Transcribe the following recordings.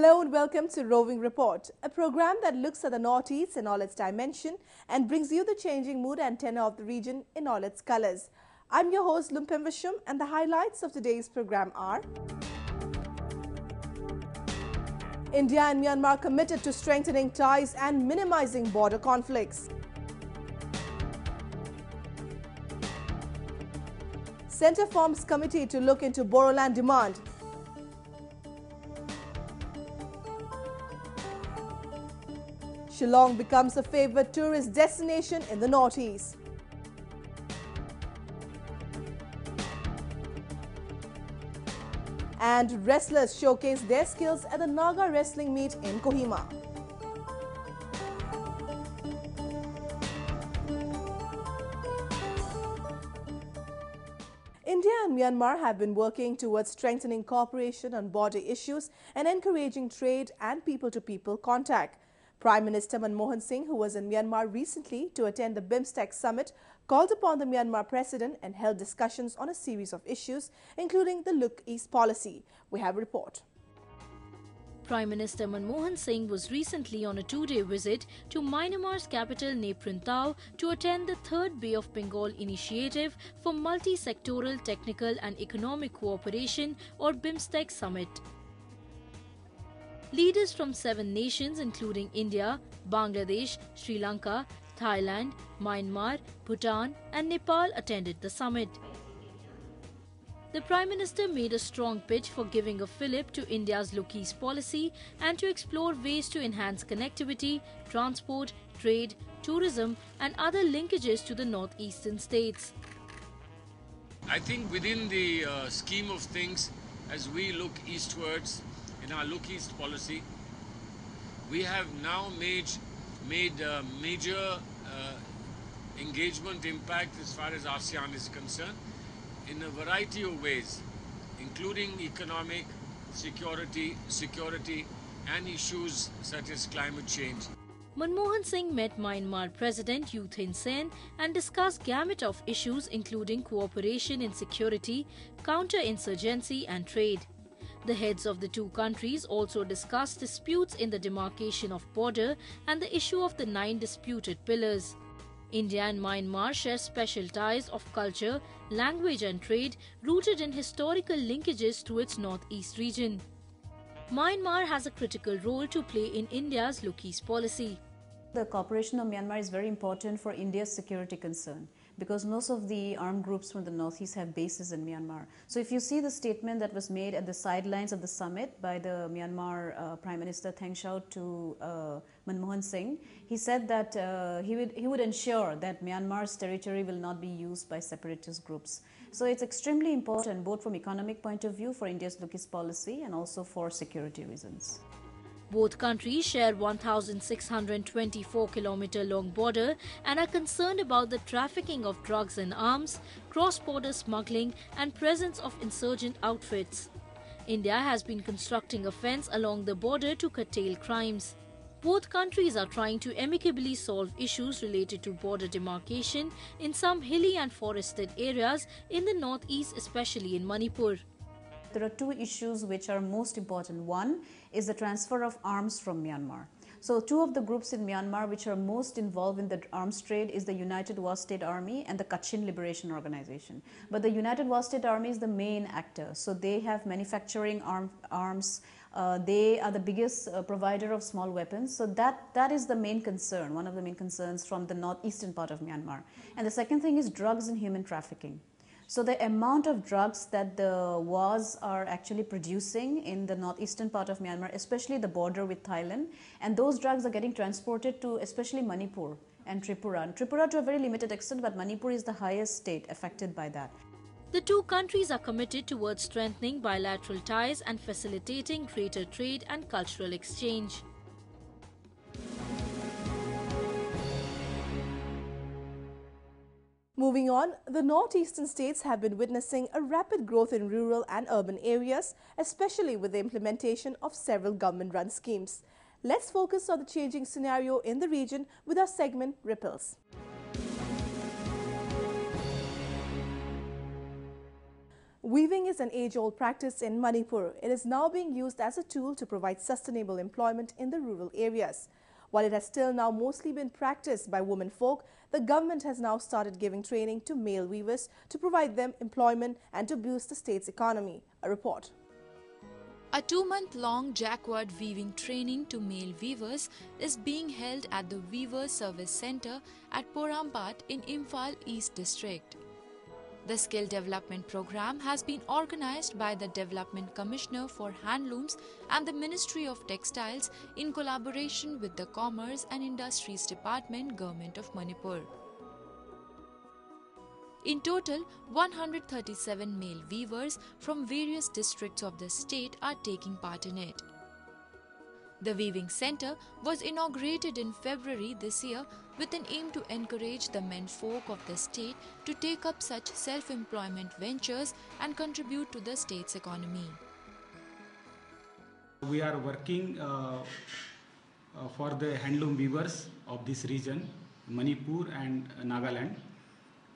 Hello and welcome to Roving Report, a program that looks at the Northeast in all its dimension and brings you the changing mood and tenor of the region in all its colors. I'm your host Lumpim Vishum, and the highlights of today's program are: India and Myanmar committed to strengthening ties and minimizing border conflicts. Centre forms committee to look into Bodoland demand. Shillong becomes a favoured tourist destination in the northeast. And wrestlers showcase their skills at the Naga wrestling meet in Kohima. India and Myanmar have been working towards strengthening cooperation on border issues and encouraging trade and people-to-people contact. Prime Minister Manmohan Singh, who was in Myanmar recently to attend the BIMSTEC summit, called upon the Myanmar president and held discussions on a series of issues, including the Look East policy. We have a report. Prime Minister Manmohan Singh was recently on a two-day visit to Myanmar's capital Naypyidaw to attend the third Bay of Bengal initiative for multi-sectoral technical and economic cooperation or BIMSTEC summit. Leaders from 7 nations including India, Bangladesh, Sri Lanka, Thailand, Myanmar, Bhutan and Nepal attended the summit. The Prime Minister made a strong pitch for giving a fillip to India's Look East policy and to explore ways to enhance connectivity, transport, trade, tourism and other linkages to the northeastern states. I think within the scheme of things, as we look eastwards, in our Look East policy, we have now made major engagement impact as far as ASEAN is concerned in a variety of ways, including economic, security and issues such as climate change. Manmohan Singh met Myanmar President U Thein Sein and discussed gamut of issues including cooperation in security, counter-insurgency and trade. The heads of the two countries also discussed disputes in the demarcation of border and the issue of the 9 disputed pillars. India and Myanmar share special ties of culture, language and trade rooted in historical linkages to its northeast region. Myanmar has a critical role to play in India's Look East policy. The cooperation of Myanmar is very important for India's security concern, because most of the armed groups from the northeast have bases in Myanmar. So if you see the statement that was made at the sidelines of the summit by the Myanmar Prime Minister Thein Sein to Manmohan Singh, he said that he would ensure that Myanmar's territory will not be used by separatist groups. So it's extremely important both from economic point of view for India's Look East policy and also for security reasons. Both countries share 1,624-kilometer long border and are concerned about the trafficking of drugs and arms, cross-border smuggling and presence of insurgent outfits. India has been constructing a fence along the border to curtail crimes. Both countries are trying to amicably solve issues related to border demarcation in some hilly and forested areas in the northeast, especially in Manipur. There are 2 issues which are most important. One is the transfer of arms from Myanmar. So 2 of the groups in Myanmar which are most involved in the arms trade is the United Wa State Army and the Kachin Liberation Organization. But the United Wa State Army is the main actor. So they have manufacturing arms. They are the biggest provider of small weapons. So that is the main concern, one of the main concerns from the northeastern part of Myanmar. And the second thing is drugs and human trafficking. So the amount of drugs that the Was are actually producing in the northeastern part of Myanmar, especially the border with Thailand, and those drugs are getting transported to especially Manipur and Tripura. And Tripura to a very limited extent, but Manipur is the highest state affected by that. The two countries are committed towards strengthening bilateral ties and facilitating greater trade and cultural exchange. Moving on, the northeastern states have been witnessing a rapid growth in rural and urban areas, especially with the implementation of several government-run schemes. Let's focus on the changing scenario in the region with our segment Ripples. Weaving is an age-old practice in Manipur. It is now being used as a tool to provide sustainable employment in the rural areas. While it has still now mostly been practiced by women folk, the government has now started giving training to male weavers to provide them employment and to boost the state's economy. A report. A 2-month-long jacquard weaving training to male weavers is being held at the Weavers Service Centre at Porampat in Imphal East District. The skill development program has been organized by the Development Commissioner for Handlooms and the Ministry of Textiles in collaboration with the Commerce and Industries Department, Government of Manipur. In total, 137 male weavers from various districts of the state are taking part in it. The Weaving Centre was inaugurated in February this year with an aim to encourage the menfolk of the state to take up such self-employment ventures and contribute to the state's economy. We are working for the handloom weavers of this region, Manipur and Nagaland.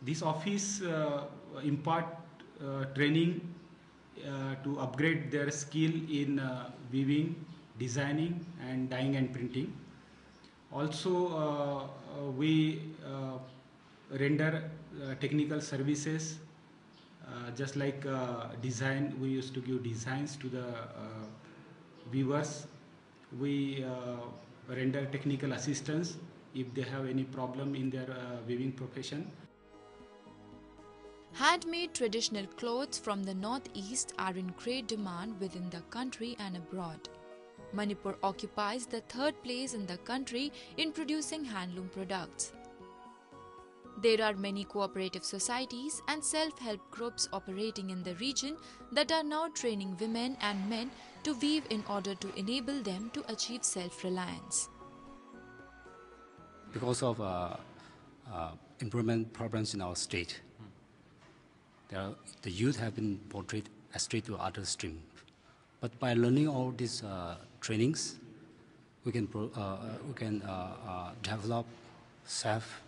This office impart training to upgrade their skill in weaving, designing and dyeing and printing. Also we render technical services just like design. We used to give designs to the weavers. We render technical assistance if they have any problem in their weaving profession. Handmade traditional clothes from the northeast are in great demand within the country and abroad. Manipur occupies the 3rd place in the country in producing handloom products. There are many cooperative societies and self-help groups operating in the region that are now training women and men to weave in order to enable them to achieve self-reliance. Because of employment problems in our state, the youth have been portrayed straight to other streams. But by learning all these trainings, we can develop self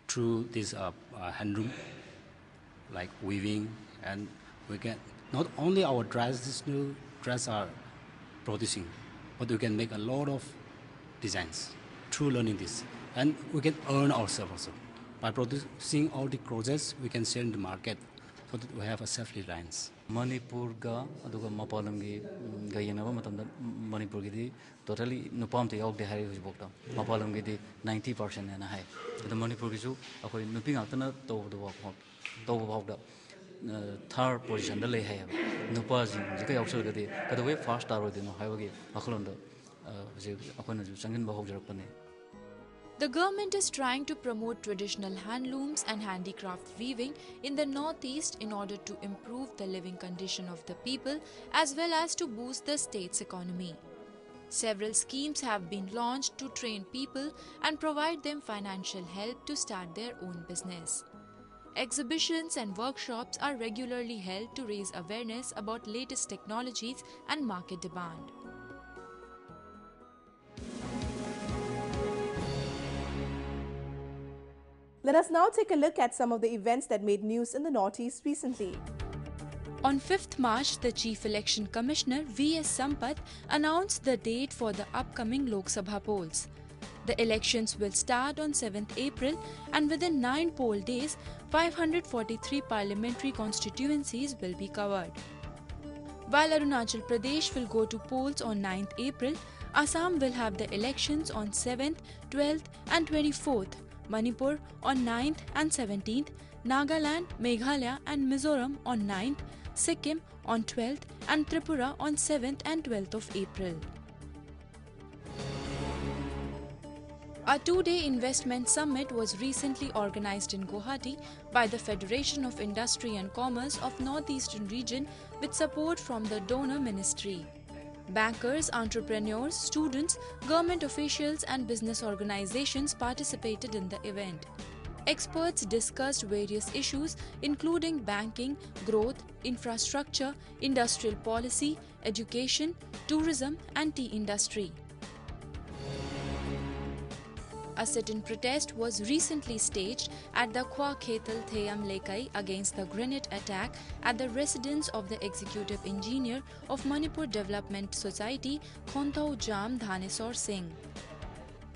through this handloom, like weaving, and we can not only our traditional dress are producing, but we can make a lot of designs through learning this, and we can earn ourselves also by producing all the clothes. We can sell in the market so that we have a self-reliance. Manipur ga aduga mapalam gi ga yenaba matamda Manipur gi di totally nupam te yauk de hari hujibokta mapalam gi di 90% na hai the Manipur gi ju akoi nupi ngakna to bok da third position da le hai nupa ji ka yauk ga di ka the first star ro de no hai gi aklon da je akona ju changin ba hok jarak pane. The government is trying to promote traditional handlooms and handicraft weaving in the northeast in order to improve the living condition of the people as well as to boost the state's economy. Several schemes have been launched to train people and provide them financial help to start their own business. Exhibitions and workshops are regularly held to raise awareness about latest technologies and market demand. Let us now take a look at some of the events that made news in the Northeast recently. On 5th March, the Chief Election Commissioner V.S. Sampath announced the date for the upcoming Lok Sabha polls. The elections will start on 7th April and within 9 poll days, 543 parliamentary constituencies will be covered. While Arunachal Pradesh will go to polls on 9th April, Assam will have the elections on 7th, 12th and 24th. Manipur on 9th and 17th, Nagaland, Meghalaya and Mizoram on 9th, Sikkim on 12th and Tripura on 7th and 12th of April. A 2-day investment summit was recently organized in Guwahati by the Federation of Industry and Commerce of Northeastern Region with support from the donor ministry. Bankers, entrepreneurs, students, government officials and business organizations participated in the event. Experts discussed various issues including banking, growth, infrastructure, industrial policy, education, tourism and tea industry. A sit-in protest was recently staged at the Khwa Khetal Theyam Lekai against the grenade attack at the residence of the executive engineer of Manipur Development Society, Khontau Jam Dhanesor Singh.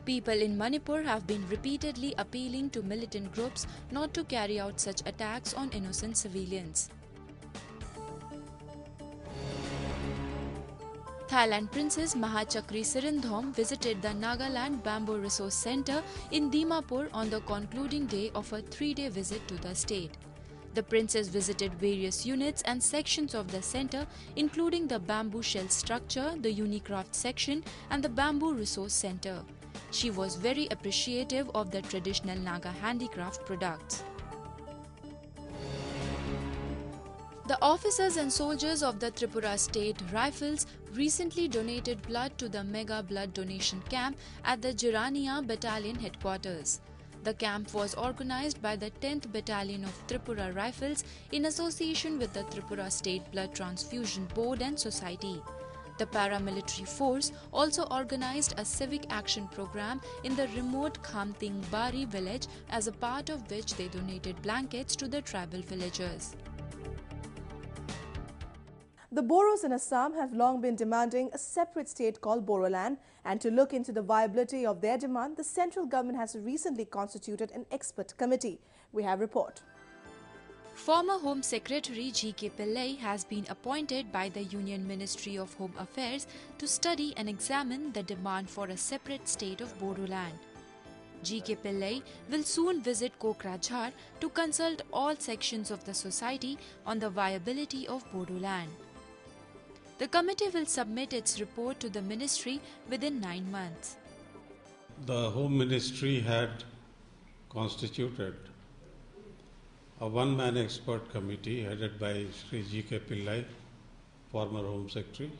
People in Manipur have been repeatedly appealing to militant groups not to carry out such attacks on innocent civilians. Thailand Princess Mahachakri Sirindhom visited the Nagaland Bamboo Resource Center in Dimapur on the concluding day of a 3-day visit to the state. The princess visited various units and sections of the center, including the bamboo shell structure, the Unicraft section, and the Bamboo Resource Center. She was very appreciative of the traditional Naga handicraft products. The officers and soldiers of the Tripura State Rifles recently donated blood to the mega blood donation camp at the Jirania Battalion headquarters. The camp was organized by the 10th Battalion of Tripura Rifles in association with the Tripura State Blood Transfusion Board and Society. The paramilitary force also organized a civic action program in the remote Khamting Bari village, as a part of which they donated blankets to the tribal villagers. The Boros in Assam have long been demanding a separate state called Bodoland, and to look into the viability of their demand, the central government has recently constituted an expert committee. We have a report. Former Home Secretary G.K. Pillai has been appointed by the Union Ministry of Home Affairs to study and examine the demand for a separate state of Bodoland. G.K. Pillai will soon visit Kokrajhar to consult all sections of the society on the viability of Bodoland. The committee will submit its report to the ministry within 9 months. The Home Ministry had constituted a one-man expert committee headed by Sri G.K. Pillai, former Home Secretary,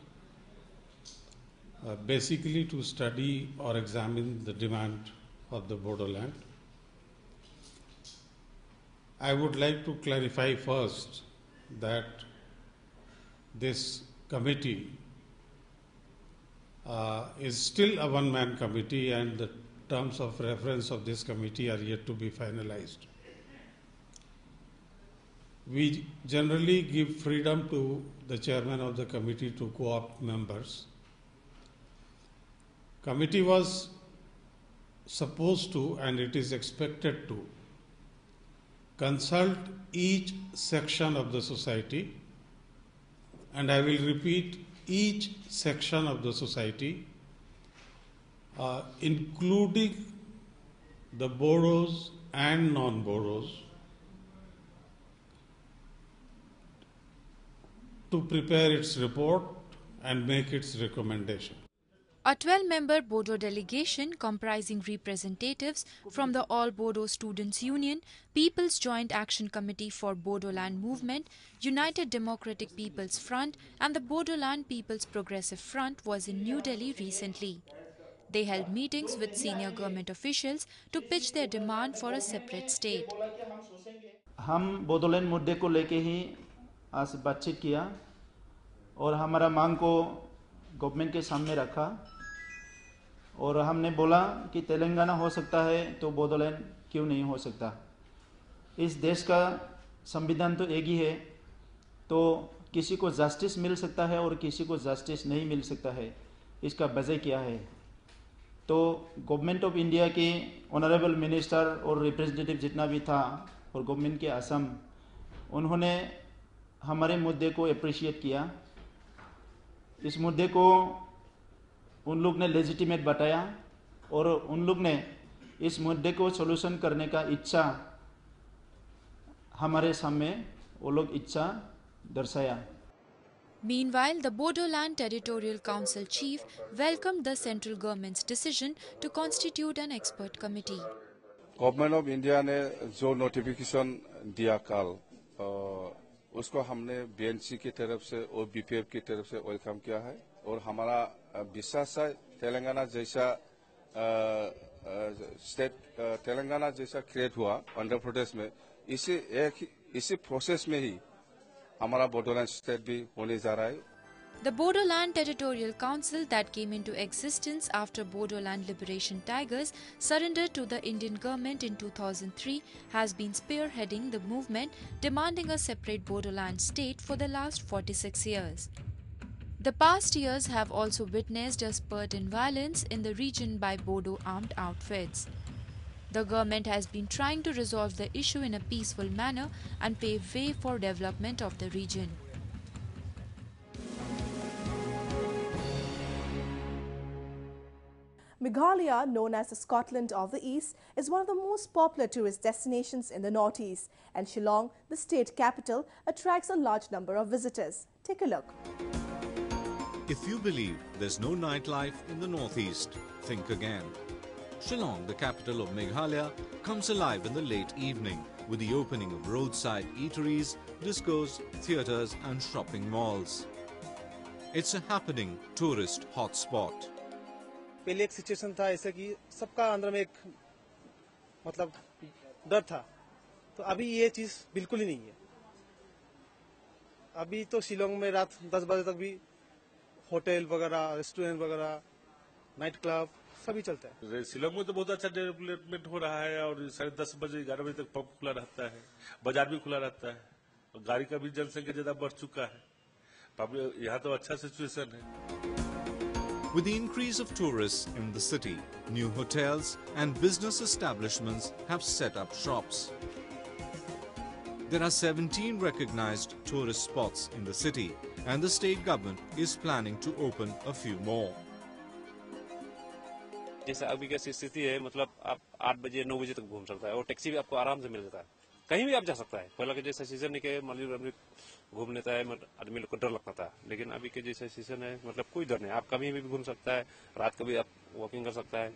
basically to study or examine the demand of the Bodoland. I would like to clarify first that this committee is still a one-man committee, and the terms of reference of this committee are yet to be finalized. We generally give freedom to the chairman of the committee to co-opt members. Committee was supposed to, and it is expected to, consult each section of the society, and I will repeat, each section of the society, including the Bodos and non-Bodos, to prepare its report and make its recommendation. A 12-member Bodo delegation comprising representatives from the All Bodo Students' Union, People's Joint Action Committee for Bodoland Movement, United Democratic People's Front and the Bodoland People's Progressive Front was in New Delhi recently. They held meetings with senior government officials to pitch their demand for a separate state. हम बोडोलैंड मुद्दे को लेके ही आज बातचीत किया और हमारा मांग को गवर्नमेंट के सामने रखा और हमने बोला कि तेलंगाना हो सकता है तो बोडोलैंड क्यों नहीं हो सकता। इस देश का संविधान तो एक ही है, तो किसी को जस्टिस मिल सकता है और किसी को जस्टिस नहीं मिल सकता है। इसका वजह क्या है? तो गवर्नमेंट ऑफ इंडिया के ऑनरेबल मिनिस्टर और रिप्रेजेंटेटिव जितना भी था और गवर्नमेंट के असम, उन्होंने हमारे मुद्दे को अप्रिशिएट किया। इस मुद्दे को उन लोग ने लेजिटिमेट बताया और उन लोग ने इस मुद्दे को सॉल्यूशन करने का इच्छा हमारे सामने वो लोग इच्छा दर्शाया। Meanwhile, the Bodoland Territorial Council chief welcomed the central government's decision to constitute an expert committee. Government of India ने जो नोटिफिकेशन दिया कल, उसको हमने बीएनसी की तरफ से और बीपीएफ की तरफ से वेलकम किया है और हमारा विश्वास है तेलंगाना जैसा स्टेट, तेलंगाना जैसा क्रिएट हुआ आंध्र प्रदेश में, इसी प्रोसेस में ही हमारा बोडोलैंड स्टेट भी होने जा रहा है। The Bodoland Territorial Council that came into existence after Bodoland Liberation Tigers surrendered to the Indian government in 2003 has been spearheading the movement demanding a separate Bodoland state for the last 46 years. The past years have also witnessed a spurt in violence in the region by Bodo armed outfits. The government has been trying to resolve the issue in a peaceful manner and pave way for development of the region. Meghalaya, known as the Scotland of the East, is one of the most popular tourist destinations in the northeast, and Shillong, the state capital, attracts a large number of visitors. Take a look. If you believe there's no nightlife in the northeast, think again. Shillong, the capital of Meghalaya, comes alive in the late evening with the opening of roadside eateries, discos, theatres and shopping malls. It's a happening tourist hotspot. पहले एक situation था ऐसे कि सबका अंदर में एक मतलब डर था, तो अभी ये चीज बिल्कुल ही नहीं है। अभी तो शिलोंग में रात 10 बजे तक भी होटल वगैरह, रेस्टोरेंट वगैरह, नाइट क्लब सभी चलता है। शिलोंग में तो बहुत अच्छा डेवलपमेंट हो रहा है और 10:30 बजे 11 बजे तक पब खुला रहता है, बाजार भी खुला रहता है और गाड़ी का भी जनसंख्या ज्यादा बढ़ चुका है। यहाँ तो अच्छा सिचुएशन है। With the increase of tourists in the city, new hotels and business establishments have set up shops. There are 17 recognized tourist spots in the city, and the state government is planning to open a few more. जैसे अभी कैसी स्थिति है, मतलब आप 8 बजे 9 बजे तक घूम सकता है और टैक्सी भी आपको आराम से मिल जाता है, कहीं भी आप जा सकता है। पहला के जैसा सीजन नहीं के मतलब घूम लेता है, आदमी लोग को डर लगता था, लेकिन अभी के जैसा सीजन है मतलब कोई डर नहीं, आप कभी भी घूम सकता है, रात को भी आप वॉकिंग कर सकता है।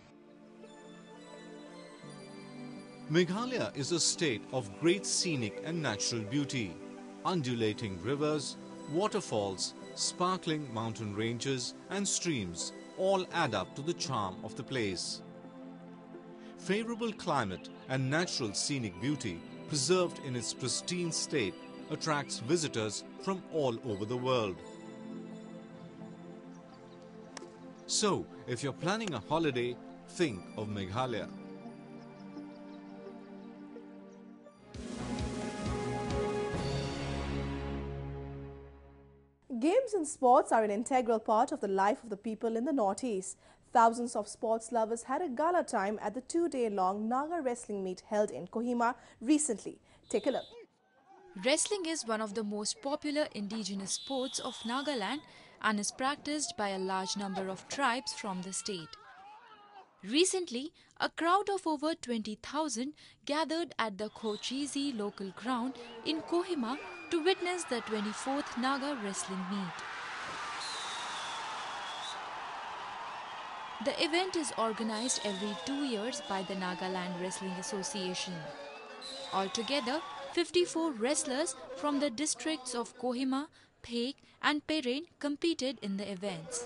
Meghalaya is a state of great scenic and natural beauty. Undulating rivers, waterfalls, sparkling mountain ranges and streams all add up to the charm of the place. Favorable climate and natural scenic beauty preserved in its pristine state attracts visitors from all over the world. So, if you're planning a holiday, think of Meghalaya. Games and sports are an integral part of the life of the people in the Northeast. Thousands of sports lovers had a gala time at the 2-day-long Naga wrestling meet held in Kohima recently. Take a look. Wrestling is one of the most popular indigenous sports of Nagaland and is practiced by a large number of tribes from the state. Recently, a crowd of over 20,000 gathered at the Kochizi local ground in Kohima to witness the 24th Naga wrestling meet. The event is organized every 2 years by the Nagaland Wrestling Association. Altogether, 54 wrestlers from the districts of Kohima, Phek and Peren competed in the events.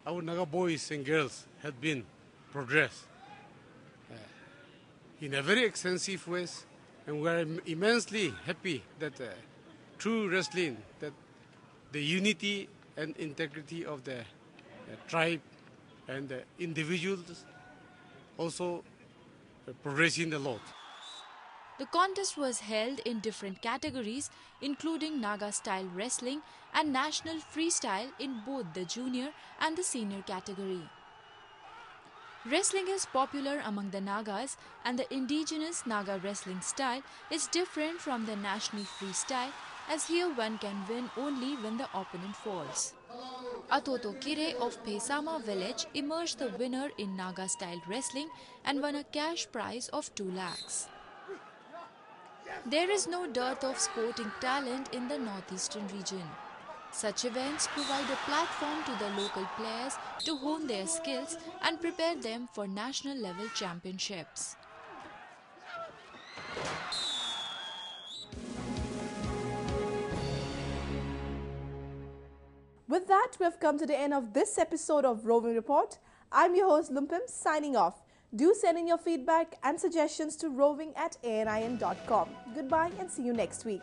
Our Naga boys and girls have been progressed in a very extensive ways, and we are immensely happy that through wrestling, that the unity and integrity of the tribe and the individuals also progressing a lot. The contest was held in different categories, including Naga-style wrestling and national freestyle in both the junior and the senior category. Wrestling is popular among the Nagas, and the indigenous Naga wrestling style is different from the national freestyle, as here one can win only when the opponent falls. Atoto Kire of Pesama village emerged the winner in Naga-style wrestling and won a cash prize of 2 lakhs. There is no dearth of sporting talent in the northeastern region. Such events provide a platform to the local players to hone their skills and prepare them for national level championships. With that, we have come to the end of this episode of Roving Report. I'm your host Lumpim, signing off. Do send in your feedback and suggestions to roving@anin.com. Goodbye and see you next week.